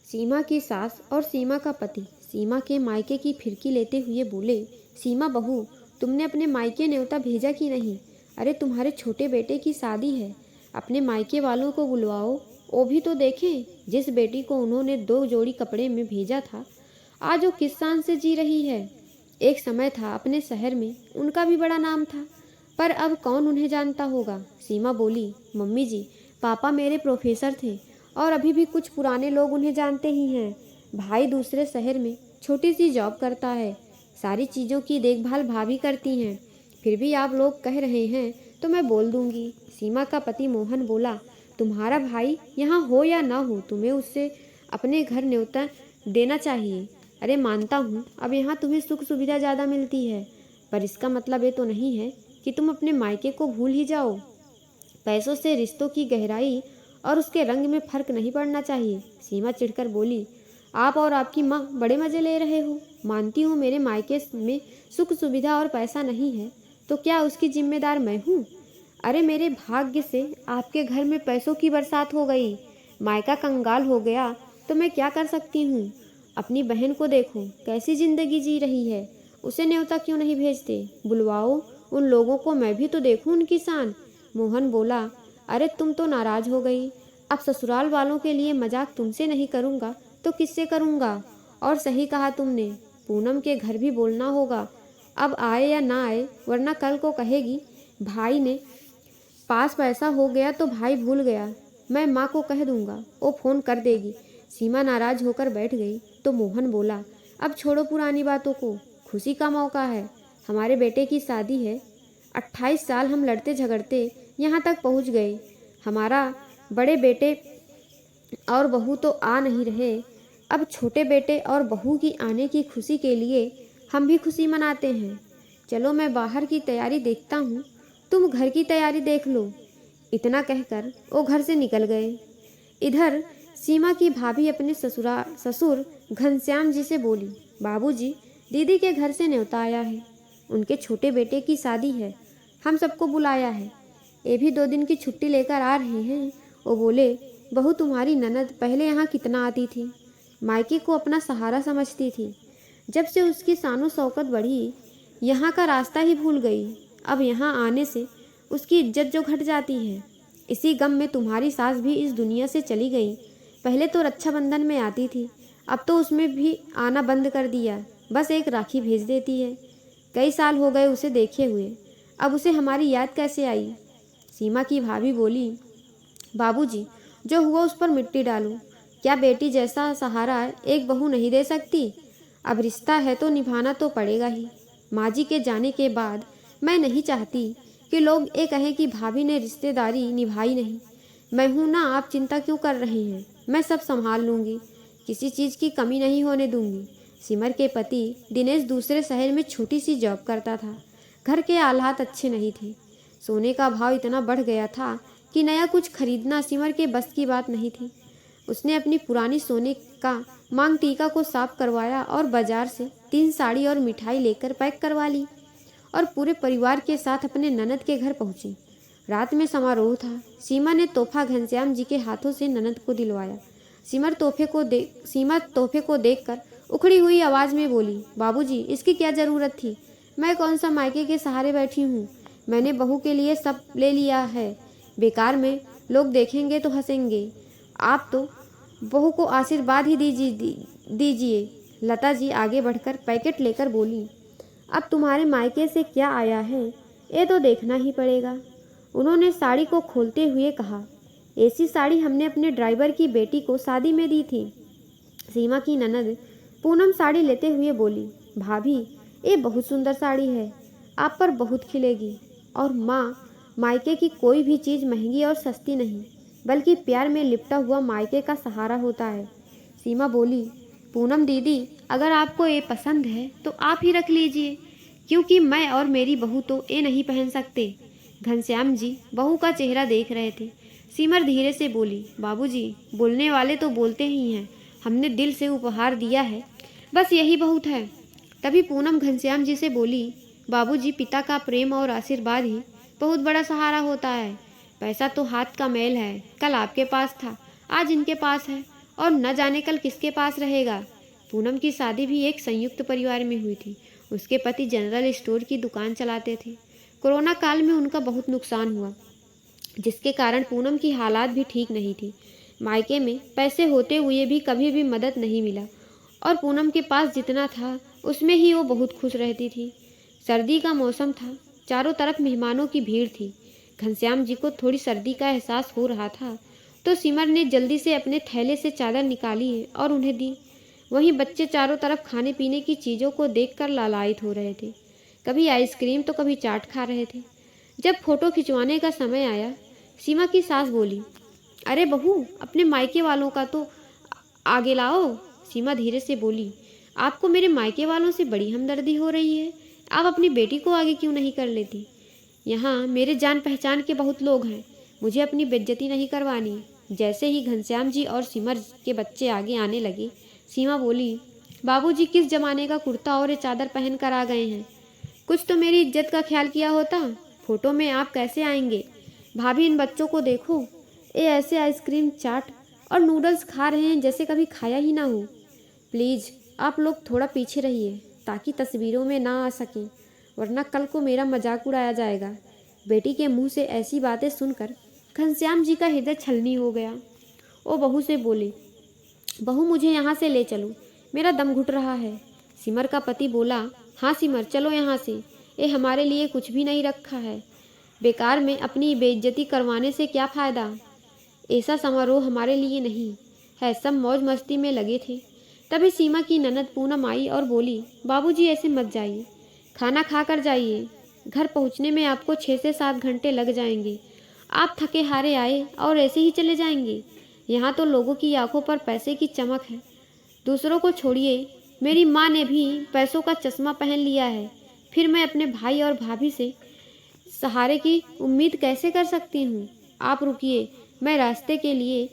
सीमा की सास और सीमा का पति सीमा के मायके की फिरकी लेते हुए बोले, सीमा बहू, तुमने अपने मायके न्योता भेजा कि नहीं? अरे तुम्हारे छोटे बेटे की शादी है, अपने मायके वालों को बुलवाओ। वो भी तो देखें, जिस बेटी को उन्होंने 2 जोड़ी कपड़े में भेजा था, आज वो किस शान से जी रही है। एक समय था अपने शहर में उनका भी बड़ा नाम था, पर अब कौन उन्हें जानता होगा। सीमा बोली, मम्मी जी, पापा मेरे प्रोफेसर थे और अभी भी कुछ पुराने लोग उन्हें जानते ही हैं। भाई दूसरे शहर में छोटी सी जॉब करता है, सारी चीज़ों की देखभाल भाभी करती हैं। फिर भी आप लोग कह रहे हैं तो मैं बोल दूंगी। सीमा का पति मोहन बोला, तुम्हारा भाई यहाँ हो या ना हो, तुम्हें उससे अपने घर न्योता देना चाहिए। अरे मानता हूँ अब यहाँ तुम्हें सुख सुविधा ज़्यादा मिलती है, पर इसका मतलब ये तो नहीं है कि तुम अपने मायके को भूल ही जाओ। पैसों से रिश्तों की गहराई और उसके रंग में फर्क नहीं पड़ना चाहिए। सीमा चिढ़कर बोली, आप और आपकी माँ बड़े मज़े ले रहे हो। मानती हूँ मेरे मायके में सुख सुविधा और पैसा नहीं है, तो क्या उसकी जिम्मेदार मैं हूँ? अरे मेरे भाग्य से आपके घर में पैसों की बरसात हो गई, मायका कंगाल हो गया, तो मैं क्या कर सकती हूँ? अपनी बहन को देखो कैसी जिंदगी जी रही है, उसे न्योता क्यों नहीं भेजते? बुलवाओ उन लोगों को, मैं भी तो देखूं उनकी शान। मोहन बोला, अरे तुम तो नाराज हो गई। अब ससुराल वालों के लिए मजाक तुमसे नहीं करूँगा तो किससे करूँगा? और सही कहा तुमने, पूनम के घर भी बोलना होगा, अब आए या ना आए, वरना कल को कहेगी भाई ने पास पैसा हो गया तो भाई भूल गया। मैं माँ को कह दूंगा, वो फ़ोन कर देगी। सीमा नाराज होकर बैठ गई तो मोहन बोला, अब छोड़ो पुरानी बातों को, खुशी का मौका है, हमारे बेटे की शादी है। 28 साल हम लड़ते झगड़ते यहाँ तक पहुँच गए, हमारा बड़े बेटे और बहू तो आ नहीं रहे, अब छोटे बेटे और बहू की आने की खुशी के लिए हम भी खुशी मनाते हैं। चलो मैं बाहर की तैयारी देखता हूँ, तुम घर की तैयारी देख लो। इतना कहकर वो घर से निकल गए। इधर सीमा की भाभी अपने ससुर घनश्याम जी से बोली, बाबूजी, दीदी के घर से न्योता आया है, उनके छोटे बेटे की शादी है, हम सबको बुलाया है, ये भी 2 दिन की छुट्टी लेकर आ रहे हैं। वो बोले, बहू तुम्हारी ननद पहले यहाँ कितना आती थी, मायके को अपना सहारा समझती थी, जब से उसकी शानो शौकत बढ़ी यहाँ का रास्ता ही भूल गई। अब यहाँ आने से उसकी इज्जत जो घट जाती है। इसी गम में तुम्हारी सास भी इस दुनिया से चली गई। पहले तो रक्षाबंधन में आती थी, अब तो उसमें भी आना बंद कर दिया, बस एक राखी भेज देती है। कई साल हो गए उसे देखे हुए, अब उसे हमारी याद कैसे आई? सीमा की भाभी बोली, बाबूजी, जो हुआ उस पर मिट्टी डालो, क्या बेटी जैसा सहारा एक बहू नहीं दे सकती? अब रिश्ता है तो निभाना तो पड़ेगा ही। माँ जी के जाने के बाद मैं नहीं चाहती कि लोग ये कहें कि भाभी ने रिश्तेदारी निभाई नहीं। मैं हूँ ना, आप चिंता क्यों कर रहे हैं? मैं सब संभाल लूँगी, किसी चीज़ की कमी नहीं होने दूँगी। सिमर के पति दिनेश दूसरे शहर में छोटी सी जॉब करता था। घर के हालात अच्छे नहीं थे, सोने का भाव इतना बढ़ गया था कि नया कुछ खरीदना सिमर के बस की बात नहीं थी। उसने अपनी पुरानी सोने का मांग टीका को साफ करवाया और बाजार से 3 साड़ी और मिठाई लेकर पैक करवा ली और पूरे परिवार के साथ अपने ननद के घर पहुंची। रात में समारोह था। सीमा ने तोहफा घनश्याम जी के हाथों से ननद को दिलवाया। सीमा तोहफे को देखकर उखड़ी हुई आवाज़ में बोली, बाबूजी, इसकी क्या ज़रूरत थी? मैं कौन सा मायके के सहारे बैठी हूँ? मैंने बहू के लिए सब ले लिया है, बेकार में लोग देखेंगे तो हंसेंगे। आप तो बहू को आशीर्वाद ही दीजिए। लता जी आगे बढ़कर पैकेट लेकर बोली, अब तुम्हारे मायके से क्या आया है ये तो देखना ही पड़ेगा। उन्होंने साड़ी को खोलते हुए कहा, ऐसी साड़ी हमने अपने ड्राइवर की बेटी को शादी में दी थी। सीमा की ननद पूनम साड़ी लेते हुए बोली, भाभी, ये बहुत सुंदर साड़ी है, आप पर बहुत खिलेगी। और माँ, मायके की कोई भी चीज़ महंगी और सस्ती नहीं, बल्कि प्यार में लिपटा हुआ मायके का सहारा होता है। सीमा बोली, पूनम दीदी, अगर आपको ये पसंद है तो आप ही रख लीजिए, क्योंकि मैं और मेरी बहू तो ये नहीं पहन सकते। घनश्याम जी बहू का चेहरा देख रहे थे। सिमर धीरे से बोली, बाबूजी, बोलने वाले तो बोलते ही हैं, हमने दिल से उपहार दिया है, बस यही बहुत है। तभी पूनम घनश्याम जी से बोली, बाबूजी, पिता का प्रेम और आशीर्वाद ही बहुत बड़ा सहारा होता है। पैसा तो हाथ का मैल है, कल आपके पास था, आज इनके पास है, और न जाने कल किसके पास रहेगा। पूनम की शादी भी एक संयुक्त परिवार में हुई थी। उसके पति जनरल स्टोर की दुकान चलाते थे। कोरोना काल में उनका बहुत नुकसान हुआ, जिसके कारण पूनम की हालात भी ठीक नहीं थी। मायके में पैसे होते हुए भी कभी भी मदद नहीं मिला और पूनम के पास जितना था उसमें ही वो बहुत खुश रहती थी। सर्दी का मौसम था, चारों तरफ मेहमानों की भीड़ थी। घनश्याम जी को थोड़ी सर्दी का एहसास हो रहा था तो सिमर ने जल्दी से अपने थैले से चादर निकाली और उन्हें दी। वहीं बच्चे चारों तरफ खाने पीने की चीज़ों को देखकर लालायित हो रहे थे। कभी आइसक्रीम तो कभी चाट खा रहे थे। जब फोटो खिंचवाने का समय आया, सीमा की सास बोली, अरे बहू, अपने मायके वालों का तो आगे लाओ। सीमा धीरे से बोली, आपको मेरे मायके वालों से बड़ी हमदर्दी हो रही है, आप अपनी बेटी को आगे क्यों नहीं कर लेती। यहाँ मेरे जान पहचान के बहुत लोग हैं, मुझे अपनी बेइज्जती नहीं करवानी। जैसे ही घनश्याम जी और सिमर के बच्चे आगे आने लगे, सीमा बोली, बाबूजी किस जमाने का कुर्ता और ये चादर पहन कर आ गए हैं। कुछ तो मेरी इज्जत का ख्याल किया होता। फोटो में आप कैसे आएंगे। भाभी, इन बच्चों को देखो, ये ऐसे आइसक्रीम, चाट और नूडल्स खा रहे हैं जैसे कभी खाया ही ना हो। प्लीज़ आप लोग थोड़ा पीछे रहिए ताकि तस्वीरों में ना आ सकें, वरना कल को मेरा मजाक उड़ाया जाएगा। बेटी के मुंह से ऐसी बातें सुनकर घनश्याम जी का हृदय छलनी हो गया। वो बहू से बोले, बहू मुझे यहाँ से ले चलो, मेरा दम घुट रहा है। सिमर का पति बोला, हाँ सिमर, चलो यहाँ से, ये हमारे लिए कुछ भी नहीं रखा है। बेकार में अपनी बेइज्जती करवाने से क्या फ़ायदा। ऐसा समारोह हमारे लिए नहीं है, सब मौज मस्ती में लगे थे। तभी सीमा की ननद पूनम आई और बोली, बाबूजी ऐसे मत जाइए, खाना खा कर जाइए। घर पहुँचने में आपको 6 से 7 घंटे लग जाएंगे। आप थके हारे आए और ऐसे ही चले जाएंगे। यहाँ तो लोगों की आंखों पर पैसे की चमक है। दूसरों को छोड़िए, मेरी माँ ने भी पैसों का चश्मा पहन लिया है। फिर मैं अपने भाई और भाभी से सहारे की उम्मीद कैसे कर सकती हूँ। आप रुकिए, मैं रास्ते के लिए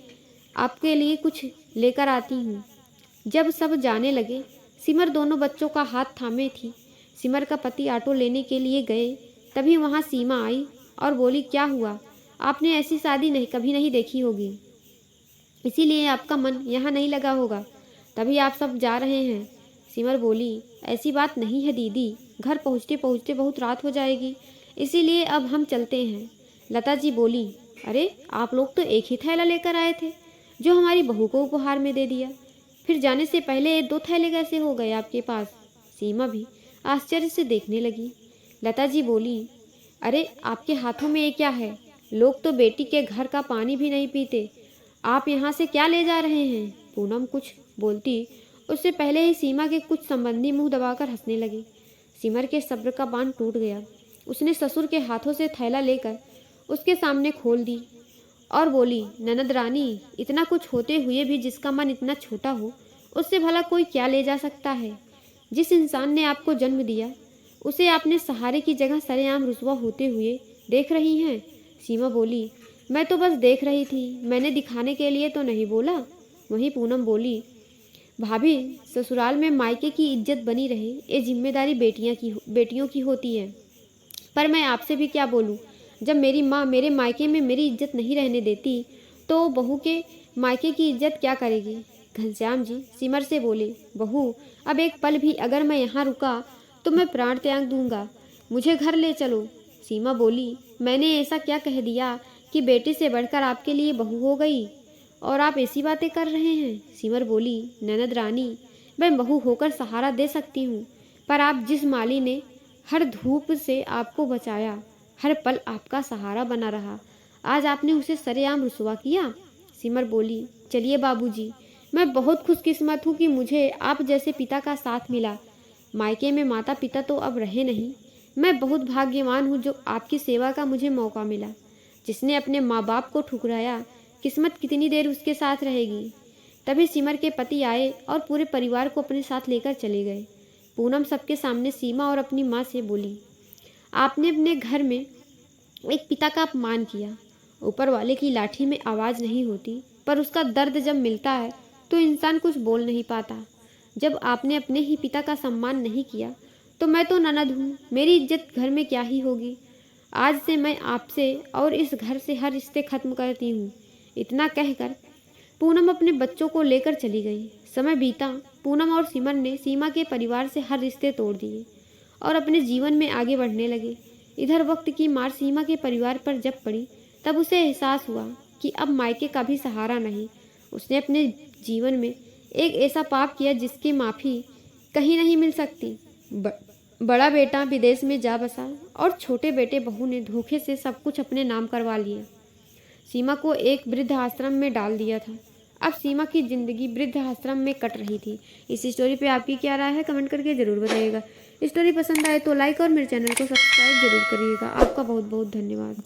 आपके लिए कुछ लेकर आती हूँ। जब सब जाने लगे, सिमर दोनों बच्चों का हाथ थामे थी। सिमर का पति ऑटो लेने के लिए गए, तभी वहाँ सीमा आई और बोली, क्या हुआ, आपने ऐसी शादी नहीं कभी नहीं देखी होगी, इसीलिए आपका मन यहाँ नहीं लगा होगा, तभी आप सब जा रहे हैं। सिमर बोली, ऐसी बात नहीं है दीदी, घर पहुँचते पहुँचते बहुत रात हो जाएगी, इसीलिए अब हम चलते हैं। लता जी बोली, अरे आप लोग तो एक ही थैला लेकर आए थे जो हमारी बहू को उपहार में दे दिया, फिर जाने से पहले 2 थैले कैसे हो गए आपके पास। सीमा भी आश्चर्य से देखने लगी। लता जी बोली, अरे आपके हाथों में ये क्या है, लोग तो बेटी के घर का पानी भी नहीं पीते, आप यहाँ से क्या ले जा रहे हैं। पूनम कुछ बोलती उससे पहले ही सीमा के कुछ संबंधी मुंह दबाकर हंसने लगे। सिमर के सब्र का बांध टूट गया। उसने ससुर के हाथों से थैला लेकर उसके सामने खोल दी और बोली, ननद रानी, इतना कुछ होते हुए भी जिसका मन इतना छोटा हो, उससे भला कोई क्या ले जा सकता है। जिस इंसान ने आपको जन्म दिया, उसे आपने सहारे की जगह सरेआम रुसवा होते हुए देख रही हैं। सीमा बोली, मैं तो बस देख रही थी, मैंने दिखाने के लिए तो नहीं बोला। वहीं पूनम बोली, भाभी, ससुराल में मायके की इज्जत बनी रहे, ये जिम्मेदारी बेटियों की होती है। पर मैं आपसे भी क्या बोलूं, जब मेरी माँ मेरे मायके में मेरी इज्जत नहीं रहने देती तो बहू के मायके की इज्जत क्या करेगी। घनश्याम जी सिमर से बोले, बहू, अब एक पल भी अगर मैं यहाँ रुका तो मैं प्राण त्याग दूंगा, मुझे घर ले चलो। सीमा बोली, मैंने ऐसा क्या कह दिया कि बेटी से बढ़कर आपके लिए बहू हो गई और आप ऐसी बातें कर रहे हैं। सिमर बोली, ननद रानी, मैं बहू होकर सहारा दे सकती हूँ, पर आप जिस माली ने हर धूप से आपको बचाया, हर पल आपका सहारा बना रहा, आज आपने उसे सरेआम रुसवा किया। सिमर बोली, चलिए बाबूजी, मैं बहुत खुशकिस्मत हूँ कि मुझे आप जैसे पिता का साथ मिला। मायके में माता पिता तो अब रहे नहीं, मैं बहुत भाग्यवान हूँ जो आपकी सेवा का मुझे मौका मिला। जिसने अपने माँ बाप को ठुकराया, किस्मत कितनी देर उसके साथ रहेगी। तभी सिमर के पति आए और पूरे परिवार को अपने साथ लेकर चले गए। पूनम सबके सामने सीमा और अपनी माँ से बोली, आपने अपने घर में एक पिता का अपमान किया। ऊपर वाले की लाठी में आवाज़ नहीं होती, पर उसका दर्द जब मिलता है तो इंसान कुछ बोल नहीं पाता। जब आपने अपने ही पिता का सम्मान नहीं किया तो मैं तो ननद हूँ, मेरी इज्जत घर में क्या ही होगी। आज से मैं आपसे और इस घर से हर रिश्ते खत्म करती हूँ। इतना कहकर पूनम अपने बच्चों को लेकर चली गई। समय बीता। पूनम और सिमर ने सीमा के परिवार से हर रिश्ते तोड़ दिए और अपने जीवन में आगे बढ़ने लगे। इधर वक्त की मार सीमा के परिवार पर जब पड़ी तब उसे एहसास हुआ कि अब मायके का भी सहारा नहीं। उसने अपने जीवन में एक ऐसा पाप किया जिसकी माफ़ी कहीं नहीं मिल सकती। बड़ा बेटा विदेश में जा बसा और छोटे बेटे बहू ने धोखे से सब कुछ अपने नाम करवा लिया। सीमा को एक वृद्ध आश्रम में डाल दिया था। अब सीमा की ज़िंदगी वृद्ध आश्रम में कट रही थी। इस स्टोरी पे आपकी क्या राय है कमेंट करके ज़रूर बताइएगा। स्टोरी पसंद आए तो लाइक और मेरे चैनल को सब्सक्राइब जरूर करिएगा। आपका बहुत बहुत धन्यवाद।